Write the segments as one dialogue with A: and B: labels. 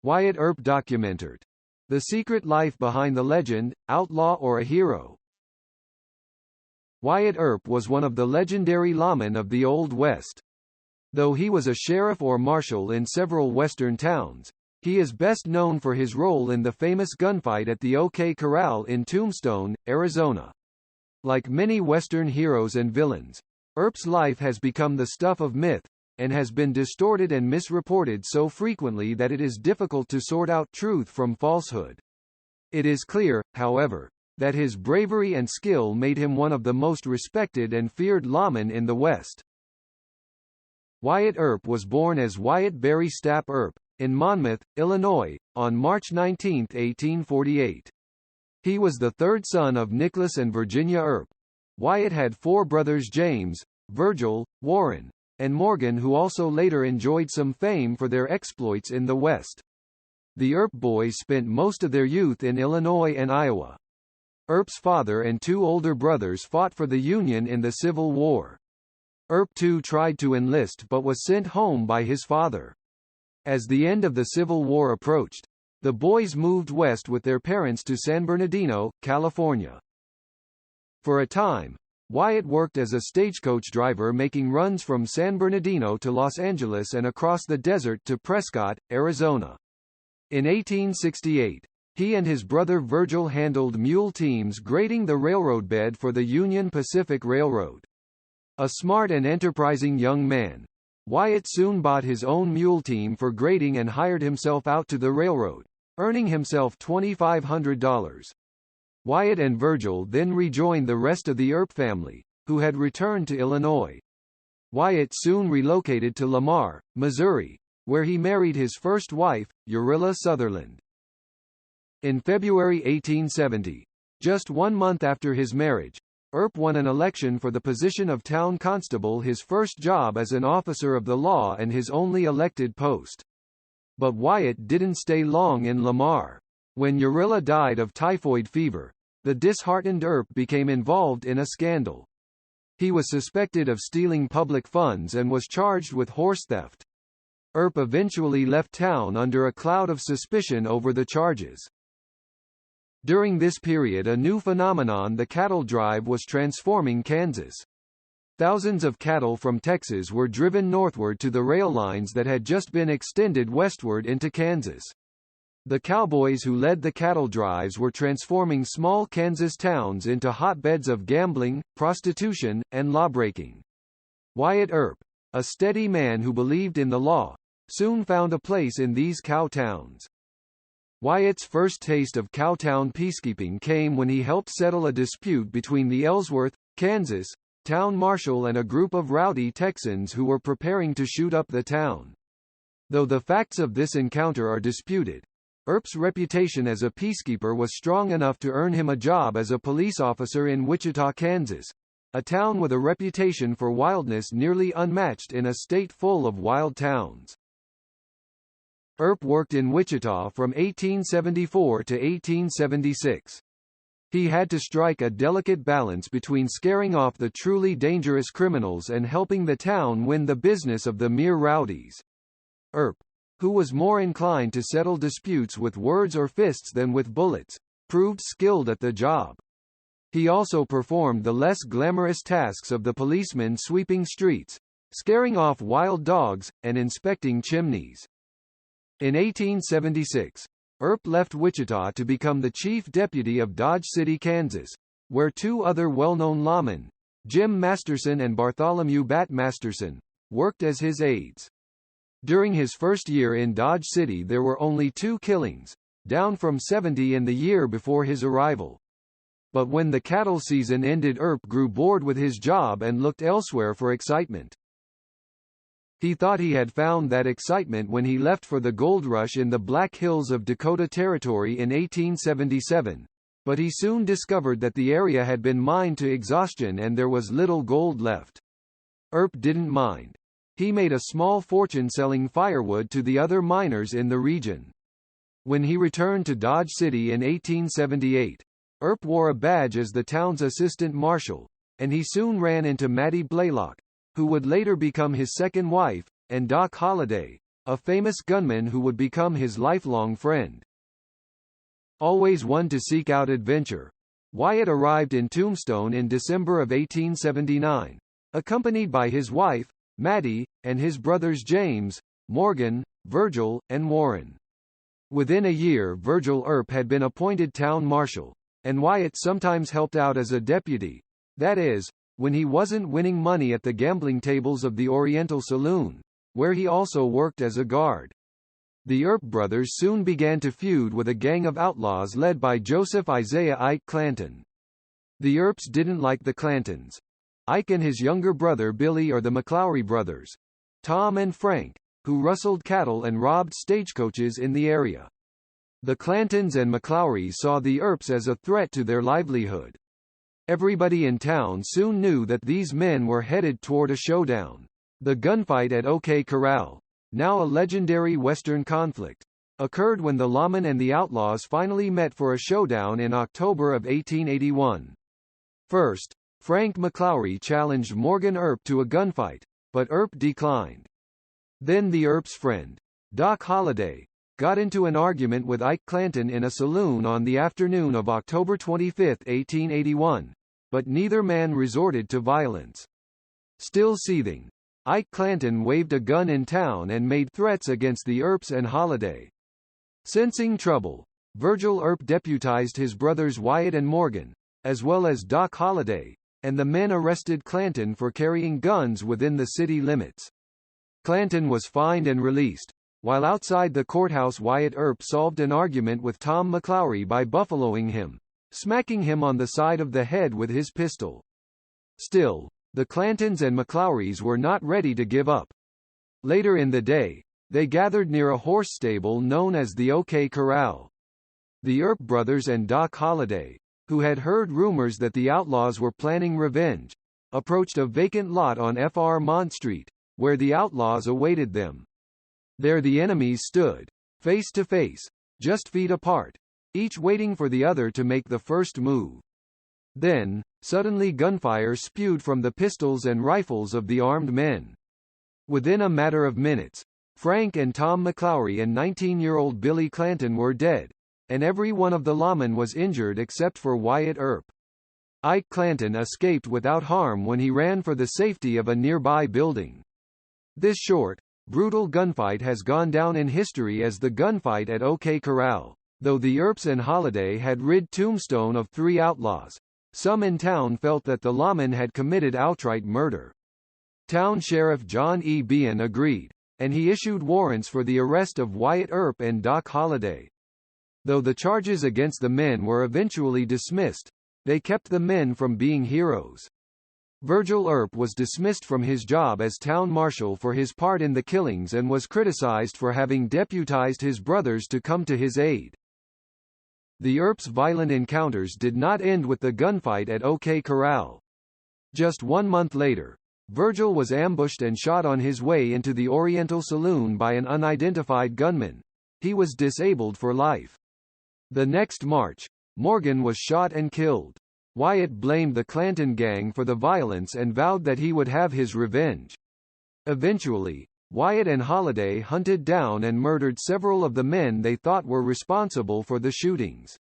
A: WYATT EARP Documentart. The Secret Life Behind the Legend, Outlaw or a Hero. WYATT EARP was one of the legendary lawmen of the Old West. Though he was a sheriff or marshal in several western towns, he is best known for his role in the famous gunfight at the OK Corral in Tombstone, Arizona. Like many western heroes and villains, EARP's life has become the stuff of myth, and has been distorted and misreported so frequently that it is difficult to sort out truth from falsehood. It is clear, however, that his bravery and skill made him one of the most respected and feared lawmen in the West. WYATT EARP was born as Wyatt Barry Stapp EARP, in Monmouth, Illinois, on March 19, 1848. He was the third son of Nicholas and Virginia EARP. Wyatt had four brothers: James, Virgil, Warren, and Morgan, who also later enjoyed some fame for their exploits in the West. The EARP boys spent most of their youth in Illinois and Iowa. EARP's father and two older brothers fought for the Union in the Civil War. EARP too tried to enlist but was sent home by his father. As the end of the Civil War approached, the boys moved west with their parents to San Bernardino, California. For a time, Wyatt worked as a stagecoach driver, making runs from San Bernardino to Los Angeles and across the desert to Prescott, Arizona. In 1868, he and his brother Virgil handled mule teams grading the railroad bed for the Union Pacific Railroad. A smart and enterprising young man, Wyatt soon bought his own mule team for grading and hired himself out to the railroad, earning himself $2,500. Wyatt and Virgil then rejoined the rest of the EARP family, who had returned to Illinois. Wyatt soon relocated to Lamar, Missouri, where he married his first wife, Urilla Sutherland. In February 1870, just 1 month after his marriage, EARP won an election for the position of town constable, his first job as an officer of the law and his only elected post. But Wyatt didn't stay long in Lamar. When Urilla died of typhoid fever, the disheartened EARP became involved in a scandal. He was suspected of stealing public funds and was charged with horse theft. EARP eventually left town under a cloud of suspicion over the charges. During this period, a new phenomenon, the cattle drive, was transforming Kansas. Thousands of cattle from Texas were driven northward to the rail lines that had just been extended westward into Kansas. The cowboys who led the cattle drives were transforming small Kansas towns into hotbeds of gambling, prostitution, and lawbreaking. Wyatt EARP, a steady man who believed in the law, soon found a place in these cow towns. Wyatt's first taste of cowtown peacekeeping came when he helped settle a dispute between the Ellsworth, Kansas, town marshal and a group of rowdy Texans who were preparing to shoot up the town. Though the facts of this encounter are disputed, EARP's reputation as a peacekeeper was strong enough to earn him a job as a police officer in Wichita, Kansas, a town with a reputation for wildness nearly unmatched in a state full of wild towns. EARP worked in Wichita from 1874 to 1876. He had to strike a delicate balance between scaring off the truly dangerous criminals and helping the town win the business of the mere rowdies. EARP, who was more inclined to settle disputes with words or fists than with bullets, proved skilled at the job. He also performed the less glamorous tasks of the policeman, sweeping streets, scaring off wild dogs, and inspecting chimneys. In 1876, EARP left Wichita to become the chief deputy of Dodge City, Kansas, where two other well-known lawmen, Jim Masterson and Bartholomew Bat Masterson, worked as his aides. During his first year in Dodge City there were only 2 killings, down from 70 in the year before his arrival. But when the cattle season ended, EARP grew bored with his job and looked elsewhere for excitement. He thought he had found that excitement when he left for the gold rush in the Black Hills of Dakota Territory in 1877, but he soon discovered that the area had been mined to exhaustion and there was little gold left. EARP didn't mind. He made a small fortune selling firewood to the other miners in the region. When he returned to Dodge City in 1878, EARP wore a badge as the town's assistant marshal, and he soon ran into Mattie Blaylock, who would later become his second wife, and Doc Holliday, a famous gunman who would become his lifelong friend. Always one to seek out adventure, Wyatt arrived in Tombstone in December of 1879, accompanied by his wife, Maddie, and his brothers James, Morgan, Virgil, and Warren. Within a year Virgil Earp had been appointed town marshal, and Wyatt sometimes helped out as a deputy, that is, when he wasn't winning money at the gambling tables of the Oriental Saloon, where he also worked as a guard. The Earp brothers soon began to feud with a gang of outlaws led by Joseph Isaiah Ike Clanton. The Earps didn't like the Clantons. Ike and his younger brother Billy are the McLaury brothers, Tom and Frank, who rustled cattle and robbed stagecoaches in the area. The Clantons and McLaury saw the Earps as a threat to their livelihood. Everybody in town soon knew that these men were headed toward a showdown. The gunfight at OK Corral, now a legendary Western conflict, occurred when the lawmen and the outlaws finally met for a showdown in October of 1881. First, Frank McLaury challenged Morgan Earp to a gunfight, but Earp declined. Then the Earp's friend, Doc Holliday, got into an argument with Ike Clanton in a saloon on the afternoon of October 25, 1881, but neither man resorted to violence. Still seething, Ike Clanton waved a gun in town and made threats against the Earps and Holliday. Sensing trouble, Virgil Earp deputized his brothers Wyatt and Morgan, as well as Doc Holliday, and the men arrested Clanton for carrying guns within the city limits. Clanton was fined and released. While outside the courthouse, Wyatt Earp solved an argument with Tom McLaury by buffaloing him, smacking him on the side of the head with his pistol. Still, the Clantons and McLaurys were not ready to give up. Later in the day, they gathered near a horse stable known as the OK Corral. The Earp brothers and Doc Holliday, who had heard rumors that the outlaws were planning revenge, approached a vacant lot on Fr. Mont Street, where the outlaws awaited them. There the enemies stood, face to face, just feet apart, each waiting for the other to make the first move. Then, suddenly gunfire spewed from the pistols and rifles of the armed men. Within a matter of minutes, Frank and Tom McLaury and 19-year-old Billy Clanton were dead, and every one of the lawmen was injured except for Wyatt Earp. Ike Clanton escaped without harm when he ran for the safety of a nearby building. This short, brutal gunfight has gone down in history as the gunfight at OK Corral. Though the Earps and Holliday had rid Tombstone of 3 outlaws, some in town felt that the lawmen had committed outright murder. Town Sheriff John E. Behan agreed, and he issued warrants for the arrest of Wyatt Earp and Doc Holliday. Though the charges against the men were eventually dismissed, they kept the men from being heroes. Virgil Earp was dismissed from his job as town marshal for his part in the killings and was criticized for having deputized his brothers to come to his aid. The Earps' violent encounters did not end with the gunfight at OK Corral. Just 1 month later, Virgil was ambushed and shot on his way into the Oriental Saloon by an unidentified gunman. He was disabled for life. The next March, Morgan was shot and killed. Wyatt blamed the Clanton gang for the violence and vowed that he would have his revenge. Eventually, Wyatt and Holliday hunted down and murdered several of the men they thought were responsible for the shootings.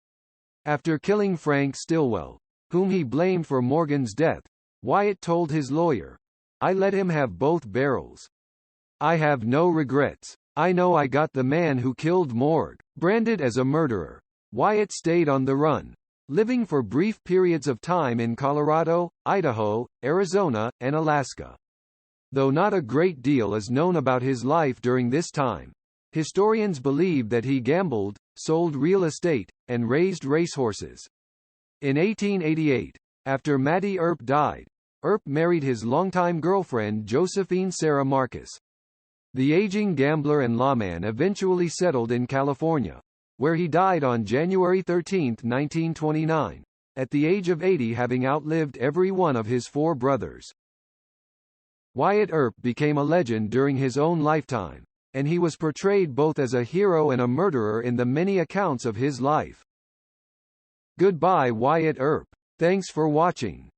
A: After killing Frank Stillwell, whom he blamed for Morgan's death, Wyatt told his lawyer, "I let him have both barrels. I have no regrets. I know I got the man who killed Morg." Branded as a murderer, Wyatt stayed on the run, living for brief periods of time in Colorado, Idaho, Arizona, and Alaska. Though not a great deal is known about his life during this time, historians believe that he gambled, sold real estate, and raised racehorses. In 1888, after Maddie Earp died, Earp married his longtime girlfriend Josephine Sarah Marcus. The aging gambler and lawman eventually settled in California, where he died on January 13, 1929, at the age of 80, having outlived every one of his 4 brothers. Wyatt Earp became a legend during his own lifetime, and he was portrayed both as a hero and a murderer in the many accounts of his life. Goodbye Wyatt Earp. Thanks for watching.